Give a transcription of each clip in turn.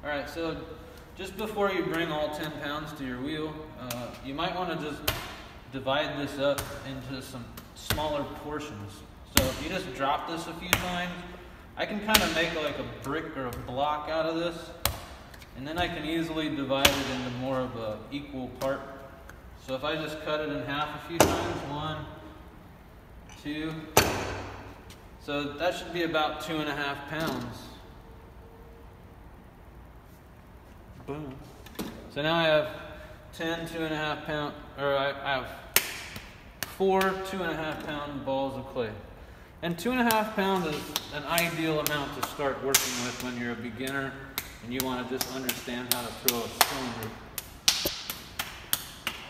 Alright, so just before you bring all 10 pounds to your wheel, you might want to just divide this up into some smaller portions. So if you just drop this a few times, I can kind of make like a brick or a block out of this, and then I can easily divide it into more of a equal part. So if I just cut it in half a few times, 1, 2, so that should be about 2.5 pounds. Boom. So now I have 10 2.5 pound, or I have 4 2.5 pound balls of clay. And 2.5 pounds is an ideal amount to start working with when you're a beginner and you want to just understand how to throw a cylinder.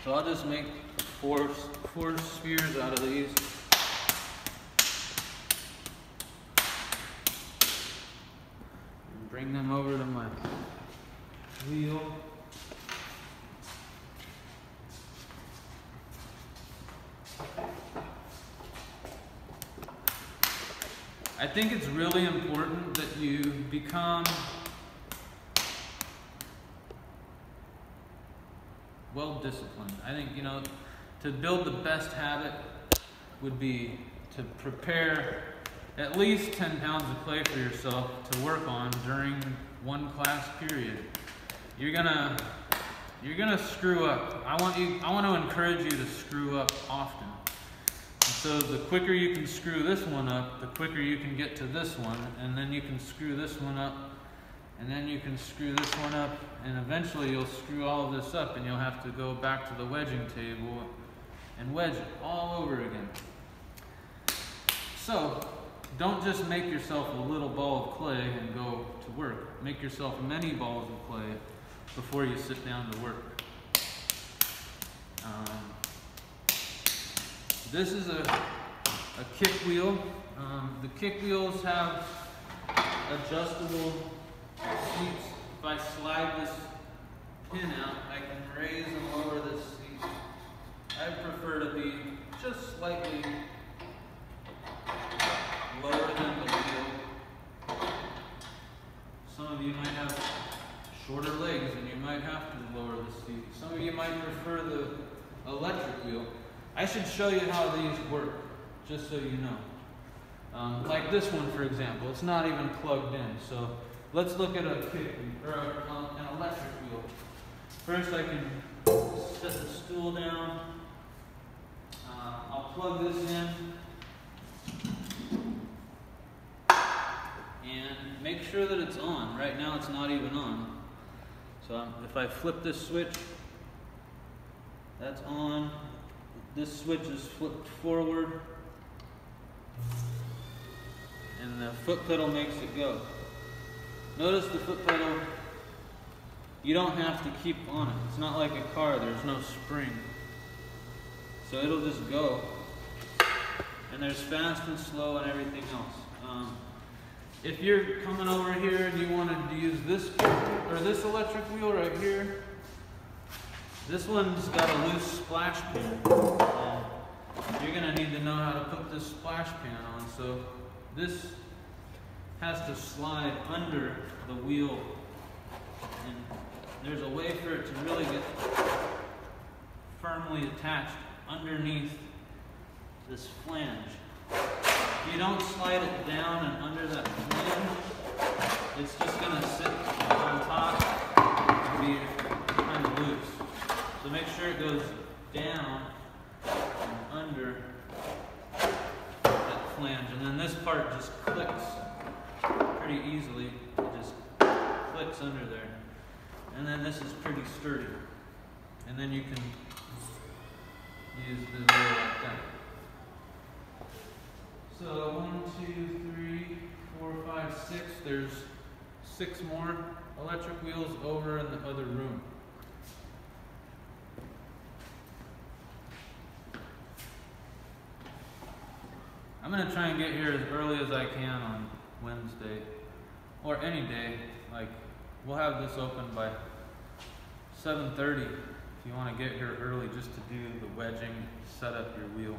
So I'll just make four spheres out of these. And bring them over to my wheel. I think it's really important that you become well disciplined. I think, to build the best habit would be to prepare at least 10 pounds of clay for yourself to work on during one class period. You're gonna screw up. I want to encourage you to screw up often. So the quicker you can screw this one up, the quicker you can get to this one, and then you can screw this one up, and then you can screw this one up, and eventually you'll screw all of this up and you'll have to go back to the wedging table and wedge it all over again. So don't just make yourself a little ball of clay and go to work. Make yourself many balls of clay before you sit down to work. This is a kick wheel. The kick wheels have adjustable seats. If I slide this pin out, I can raise and lower this seat. I prefer to be just slightly lower than the wheel. Some of you might have shorter legs and you might have to lower the seat. Some of you might prefer the electric wheel. I should show you how these work, just so you know. Like this one, for example, it's not even plugged in. So let's look at a kick or an electric wheel. First, I can set the stool down. I'll plug this in and make sure that it's on. Right now, it's not even on. So if I flip this switch, that's on. This switch is flipped forward, and the foot pedal makes it go. Notice the foot pedal, you don't have to keep on it. It's not like a car, there's no spring. So it'll just go. And there's fast and slow and everything else. If you're coming over here and you wanted to use this or this electric wheel right here, this one's got a loose splash pan. You're going to need to know how to put this splash pan on. So this has to slide under the wheel. And there's a way for it to really get firmly attached underneath this flange. If you don't slide it down and under that flange, it's just going to sit on top and be kind of loose. So make sure it goes down and under that flange. And then this part just clicks pretty easily. It just clicks under there. And then this is pretty sturdy. And then you can use the wheel like that. So 1, 2, 3, 4, 5, 6. There's 6 more electric wheels over in the other room. I'm going to try and get here as early as I can on Wednesday, or any day. Like, we'll have this open by 7:30 if you want to get here early just to do the wedging, set up your wheel.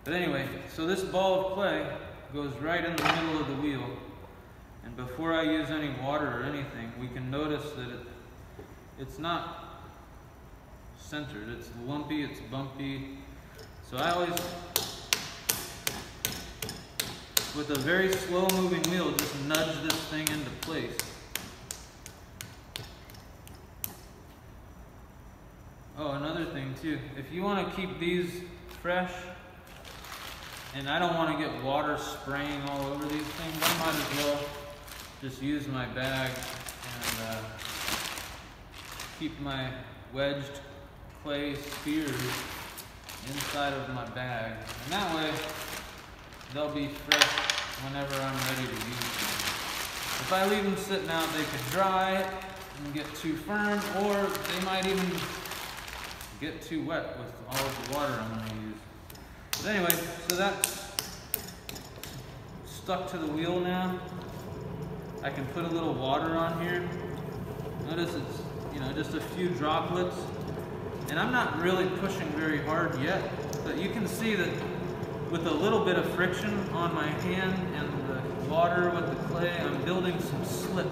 But anyway, so this ball of clay goes right in the middle of the wheel, And before I use any water or anything, we can notice that it's not centered. It's lumpy, it's bumpy. So I always, with a very slow moving wheel, just nudge this thing into place. Oh, another thing too, if you want to keep these fresh, and I don't want to get water spraying all over these things, I might as well just use my bag and keep my wedged clay spears inside of my bag. And that way, they'll be fresh whenever I'm ready to use them. If I leave them sitting out, they could dry and get too firm, or they might even get too wet with all of the water I'm going to use. But anyway, so that's stuck to the wheel now. I can put a little water on here. Notice it's, you know, just a few droplets. And I'm not really pushing very hard yet, but you can see that with a little bit of friction on my hand and the water with the clay, I'm building some slip.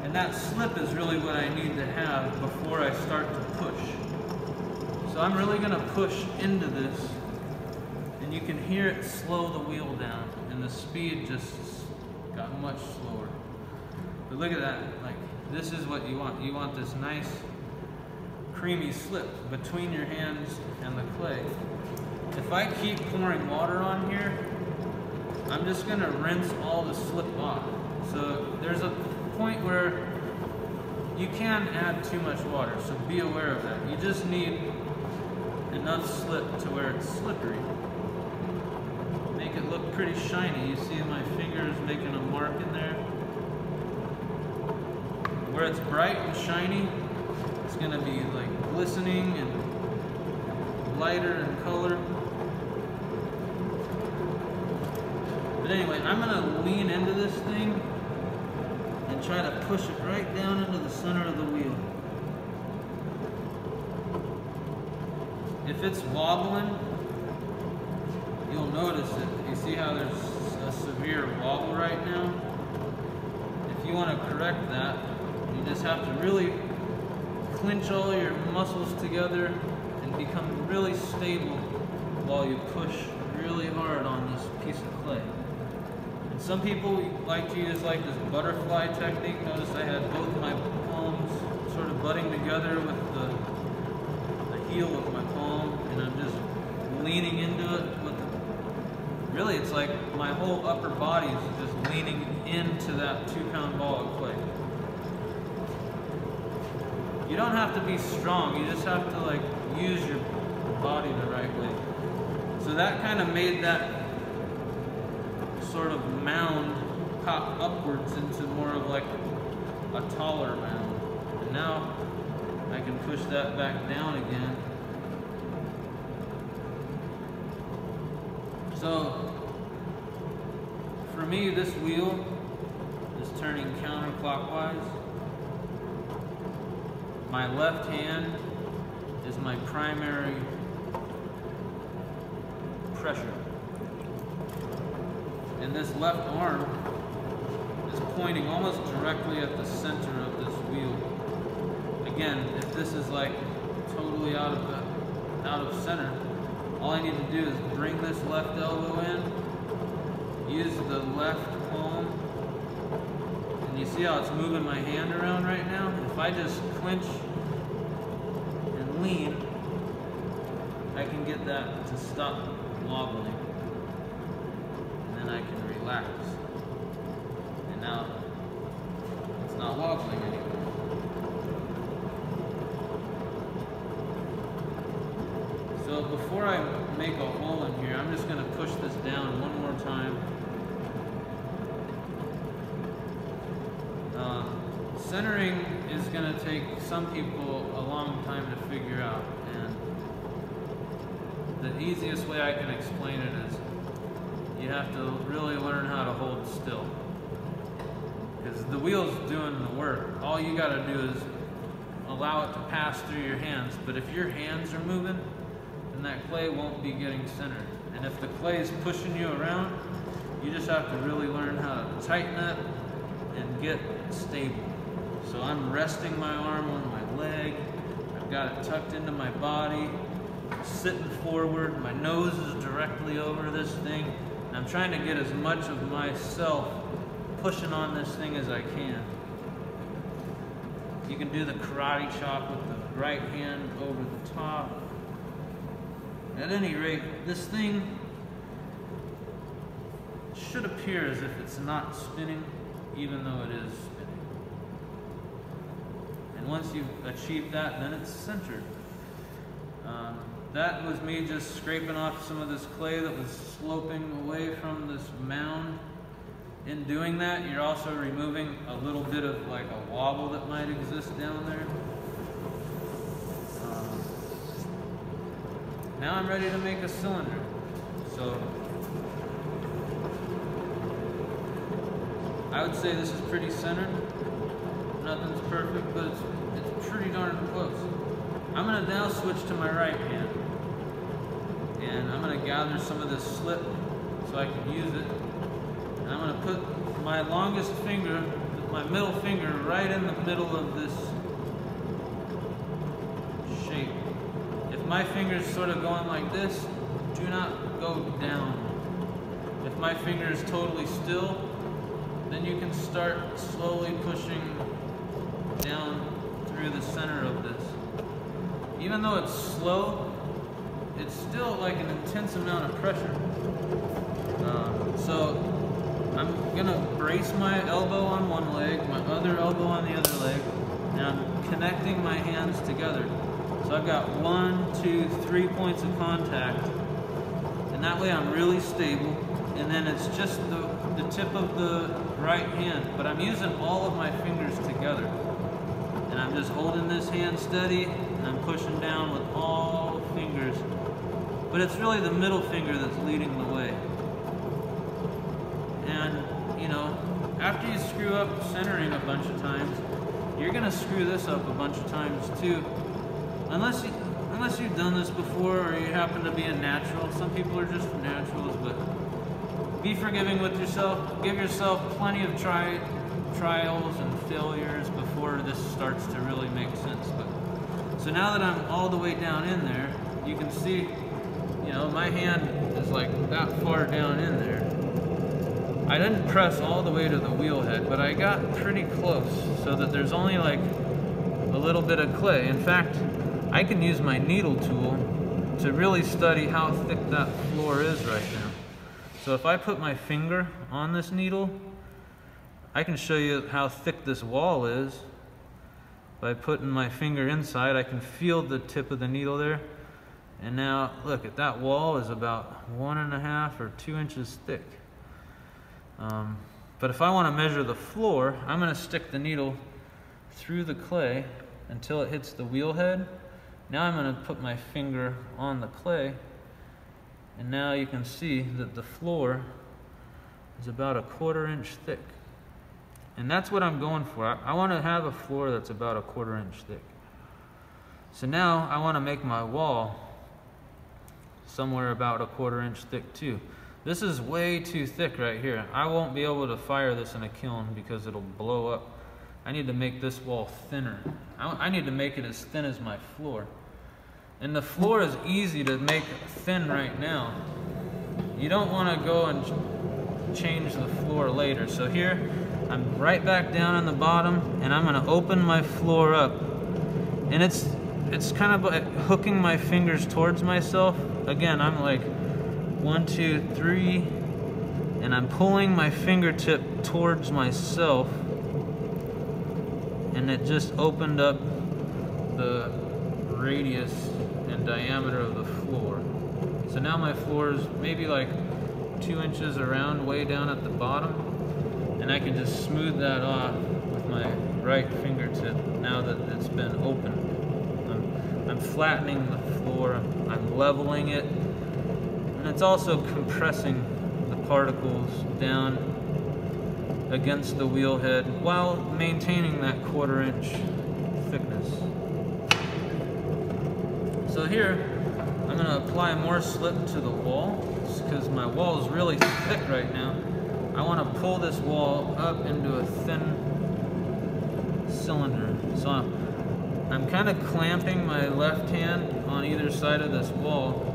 And that slip is really what I need to have before I start to push. So I'm really going to push into this, and you can hear it slow the wheel down, and the speed just got much slower. But look at that, like, this is what you want. You want this nice creamy slip between your hands and the clay. If I keep pouring water on here, I'm just going to rinse all the slip off. So there's a point where you can add too much water, so be aware of that. You just need enough slip to where it's slippery. Make it look pretty shiny. You see my fingers making a mark in there. Where it's bright and shiny, it's going to be like glistening and lighter in color. But anyway, I'm going to lean into this thing and try to push it right down into the center of the wheel. If it's wobbling, you'll notice it. You see how there's a severe wobble right now? If you want to correct that, you just have to really clench all your muscles together and become really stable while you push really hard on this piece of clay. And some people like to use like this butterfly technique. Notice I had both my palms sort of butting together with the heel of my palm, and I'm just leaning into it with really, it's like my whole upper body is just leaning into that 2-pound ball of clay. You don't have to be strong, you just have to like use your body the right way. So that kind of made that sort of mound pop upwards into more of like a taller mound. And now I can push that back down again. So, for me, this wheel is turning counterclockwise. My left hand is my primary pressure. And this left arm is pointing almost directly at the center of this wheel. Again, if this is like totally out of center, all I need to do is bring this left elbow in, use the left palm, and you see how it's moving my hand around right now? If I just clench and lean, I can get that to stop wobbling. And then I can relax. And now it's not wobbling anymore. So before I make a hole in here, I'm just going to push this down one more time. Centering is going to take some people a long time to figure out, and the easiest way I can explain it is you have to really learn how to hold still, because the wheel's doing the work. All you got to do is allow it to pass through your hands, but if your hands are moving, then that clay won't be getting centered. And if the clay is pushing you around, you just have to really learn how to tighten it get stable. So I'm resting my arm on my leg, I've got it tucked into my body, sitting forward, my nose is directly over this thing, and I'm trying to get as much of myself pushing on this thing as I can. You can do the karate chop with the right hand over the top. At any rate, this thing should appear as if it's not spinning, even though it is spinning. And once you've achieved that, then it's centered. That was me just scraping off some of this clay that was sloping away from this mound. In doing that, you're also removing a little bit of like a wobble that might exist down there. Now I'm ready to make a cylinder. So I would say this is pretty centered. Nothing's perfect, but it's pretty darn close. I'm gonna now switch to my right hand. And I'm gonna gather some of this slip so I can use it. And I'm gonna put my longest finger, my middle finger, right in the middle of this shape. If my finger's sort of going like this, do not go down. If my finger is totally still, then you can start slowly pushing down through the center of this. Even though it's slow, it's still like an intense amount of pressure. So I'm gonna brace my elbow on one leg, my other elbow on the other leg, and I'm connecting my hands together. So I've got 1, 2, 3 points of contact, and that way I'm really stable. And then it's just the tip of the right hand, but I'm using all of my fingers together. And I'm just holding this hand steady, and I'm pushing down with all fingers. But it's really the middle finger that's leading the way. And, you know, after you screw up centering a bunch of times, you're gonna screw this up a bunch of times too. Unless you've done this before or you happen to be a natural. Some people are just naturals, but be forgiving with yourself. Give yourself plenty of trials and failures before this starts to really make sense. So now that I'm all the way down in there, you can see, you know, my hand is like that far down in there. I didn't press all the way to the wheel head, but I got pretty close so that there's only like a little bit of clay. In fact, I can use my needle tool to really study how thick that floor is right now. So if I put my finger on this needle, I can show you how thick this wall is. By putting my finger inside, I can feel the tip of the needle there. And now, look, at that wall is about 1.5 or 2 inches thick. But if I want to measure the floor, I'm going to stick the needle through the clay until it hits the wheel head. Now I'm going to put my finger on the clay, and now you can see that the floor is about 1/4 inch thick. And that's what I'm going for. I want to have a floor that's about 1/4 inch thick. So now I want to make my wall somewhere about 1/4 inch thick too. This is way too thick right here. I won't be able to fire this in a kiln because it'll blow up. I need to make this wall thinner. I need to make it as thin as my floor. And the floor is easy to make thin right now. You don't want to go and change the floor later. So here, I'm right back down on the bottom, and I'm going to open my floor up. And it's kind of like hooking my fingers towards myself. Again, I'm like 1, 2, 3, and I'm pulling my fingertip towards myself, and it just opened up the radius and diameter of the floor. So now my floor is maybe like 2 inches around, way down at the bottom, and I can just smooth that off with my right fingertip now that it's been opened. I'm flattening the floor, I'm leveling it, and it's also compressing the particles down against the wheel head while maintaining that 1/4 inch thickness. So here, I'm going to apply more slip to the wall because my wall is really thick right now. I want to pull this wall up into a thin cylinder. So I'm kind of clamping my left hand on either side of this wall,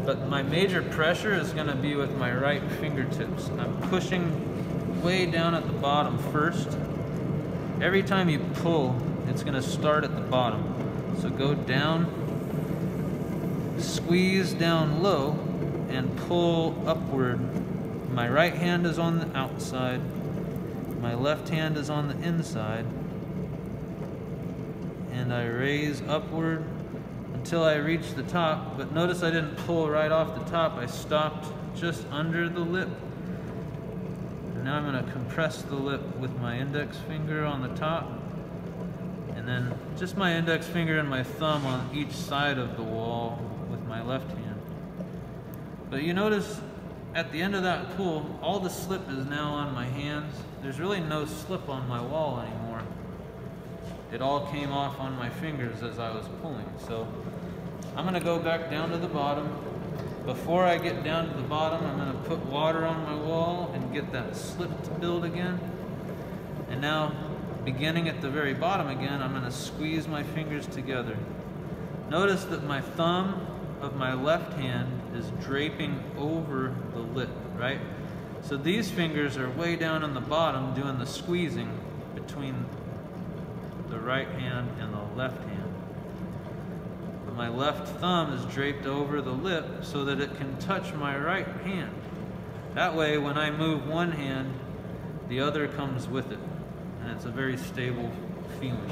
but my major pressure is going to be with my right fingertips. I'm pushing way down at the bottom first. Every time you pull, it's going to start at the bottom. So go down, squeeze down low, and pull upward. My right hand is on the outside, my left hand is on the inside, and I raise upward until I reach the top. But notice I didn't pull right off the top, I stopped just under the lip. And now I'm going to compress the lip with my index finger on the top, and then just my index finger and my thumb on each side of the wall with my left hand. But you notice at the end of that pull, all the slip is now on my hands. There's really no slip on my wall anymore. It all came off on my fingers as I was pulling. So I'm going to go back down to the bottom. Before I get down to the bottom, I'm going to put water on my wall and get that slip to build again. And now, beginning at the very bottom again, I'm going to squeeze my fingers together. Notice that my thumb of my left hand is draping over the lip, right? So these fingers are way down on the bottom doing the squeezing between the right hand and the left hand. But my left thumb is draped over the lip so that it can touch my right hand. That way, when I move one hand, the other comes with it. And it's a very stable feeling.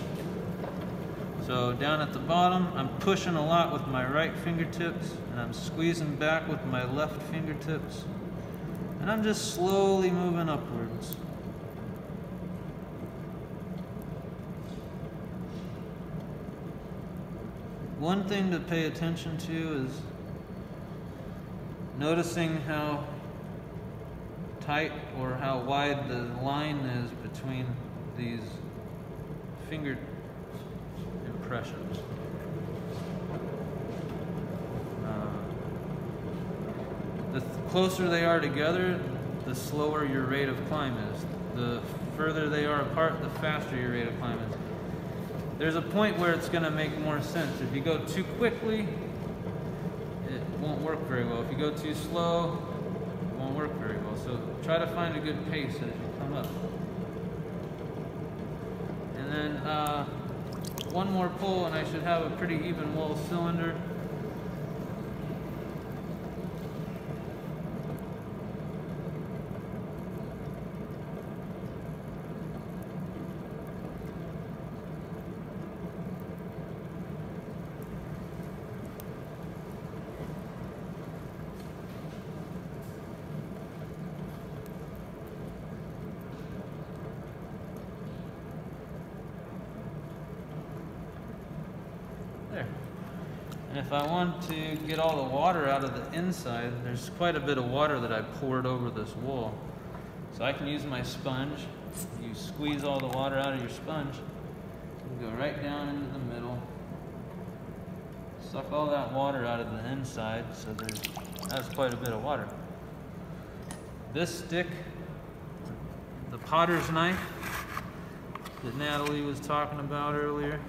So down at the bottom, I'm pushing a lot with my right fingertips, and I'm squeezing back with my left fingertips. And I'm just slowly moving upwards. One thing to pay attention to is noticing how tight or how wide the line is between these finger impressions. The closer they are together, the slower your rate of climb is. The further they are apart, the faster your rate of climb is. There's a point where it's going to make more sense. If you go too quickly, it won't work very well. If you go too slow, it won't work very well. So try to find a good pace as you come up. And then one more pull and I should have a pretty even wall cylinder. There. And if I want to get all the water out of the inside, there's quite a bit of water that I poured over this wall. So I can use my sponge. You squeeze all the water out of your sponge, and go right down into the middle. Suck all that water out of the inside, so that's quite a bit of water. This stick, the potter's knife that Natalie was talking about earlier,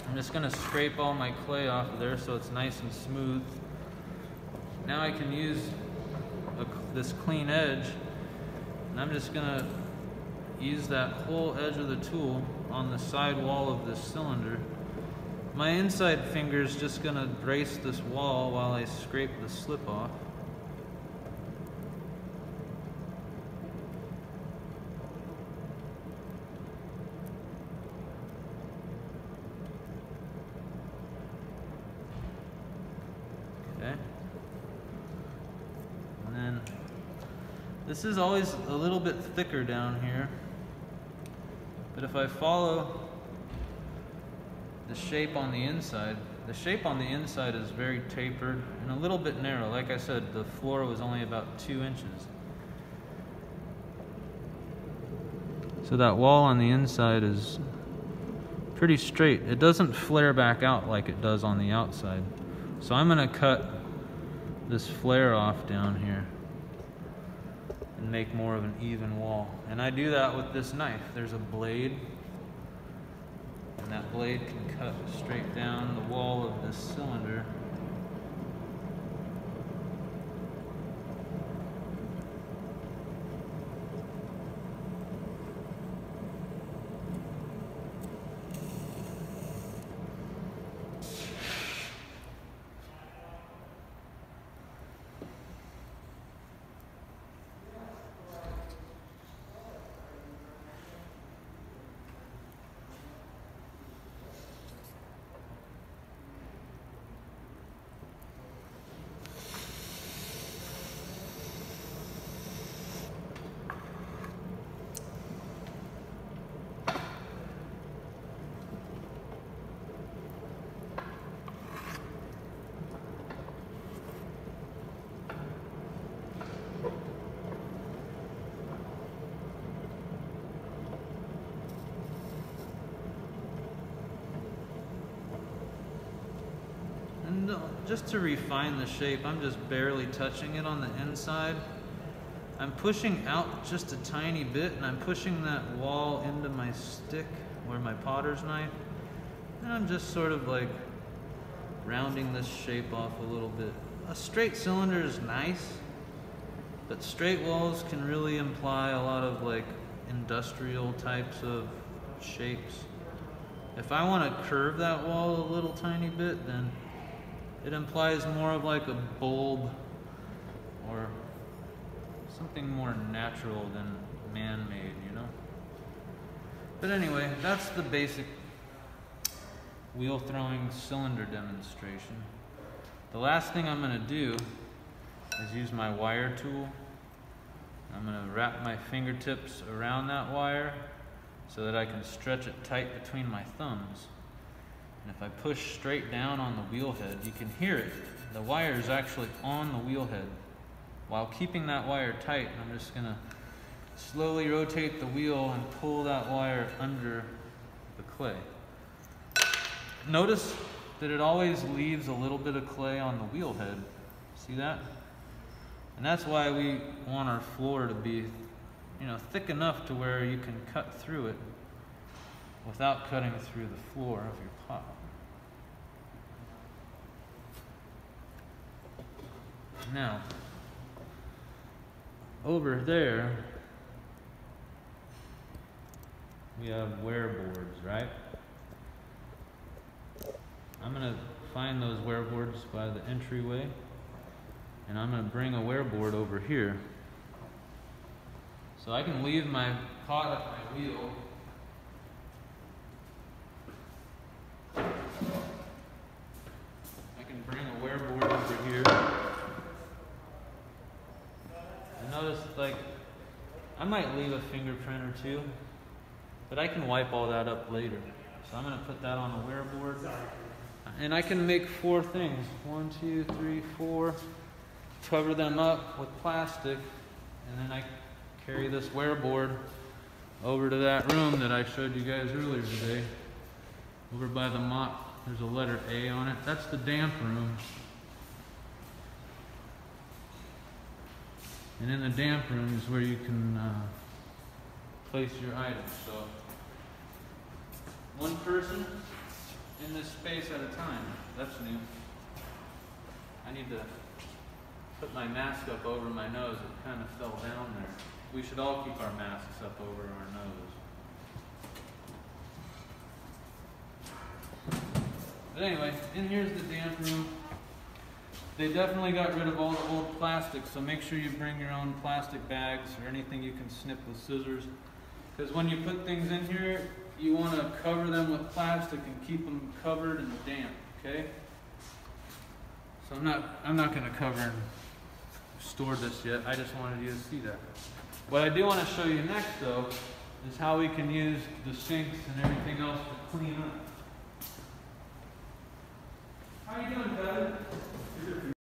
I'm just going to scrape all my clay off of there so it's nice and smooth. Now I can use this clean edge, and I'm just going to use that whole edge of the tool on the side wall of this cylinder. My inside finger is just going to brace this wall while I scrape the slip off. Okay. And then this is always a little bit thicker down here, but if I follow the shape on the inside is very tapered and a little bit narrow. Like I said, the floor was only about 2 inches. So that wall on the inside is pretty straight. It doesn't flare back out like it does on the outside. So I'm going to cut this flare off down here. and make more of an even wall. And I do that with this knife. There's a blade, and that blade can cut straight down the wall of this cylinder. And just to refine the shape, I'm just barely touching it on the inside. I'm pushing out just a tiny bit, and I'm pushing that wall into my stick, or my potter's knife. And I'm just sort of like rounding this shape off a little bit. A straight cylinder is nice, but straight walls can really imply a lot of like industrial types of shapes. If I want to curve that wall a little tiny bit, then it implies more of like a bulb or something more natural than man-made, you know? But anyway, that's the basic wheel throwing cylinder demonstration. The last thing I'm going to do is use my wire tool. I'm going to wrap my fingertips around that wire so that I can stretch it tight between my thumbs. And if I push straight down on the wheel head, you can hear it. The wire is actually on the wheel head. While keeping that wire tight, I'm just going to slowly rotate the wheel and pull that wire under the clay. Notice that it always leaves a little bit of clay on the wheel head. See that? And that's why we want our floor to be, thick enough to where you can cut through it without cutting through the floor of your pot. Now, over there, we have wear boards, right? I'm going to find those wear boards by the entryway, and I'm going to bring a wear board over here. So I can leave my pot at my wheel. I can bring a wear board over here. And notice, I might leave a fingerprint or two, but I can wipe all that up later. So I'm going to put that on a wear board. And I can make 4 things. 1, 2, 3, 4. Cover them up with plastic, and then I carry this wear board over to that room that I showed you guys earlier today. Over by the mop, there's a letter A on it. That's the damp room. And in the damp room is where you can place your items. So, one person in this space at a time. That's new. I need to put my mask up over my nose. It kind of fell down there. We should all keep our masks up over our nose. But anyway, and here's the damp room. They definitely got rid of all the old plastic, so make sure you bring your own plastic bags or anything you can snip with scissors. Because when you put things in here, you want to cover them with plastic and keep them covered and damp, okay? So I'm not going to cover and store this yet. I just wanted you to see that. What I do want to show you next, though, is how we can use the sinks and everything else to clean up. How you doing, Kevin?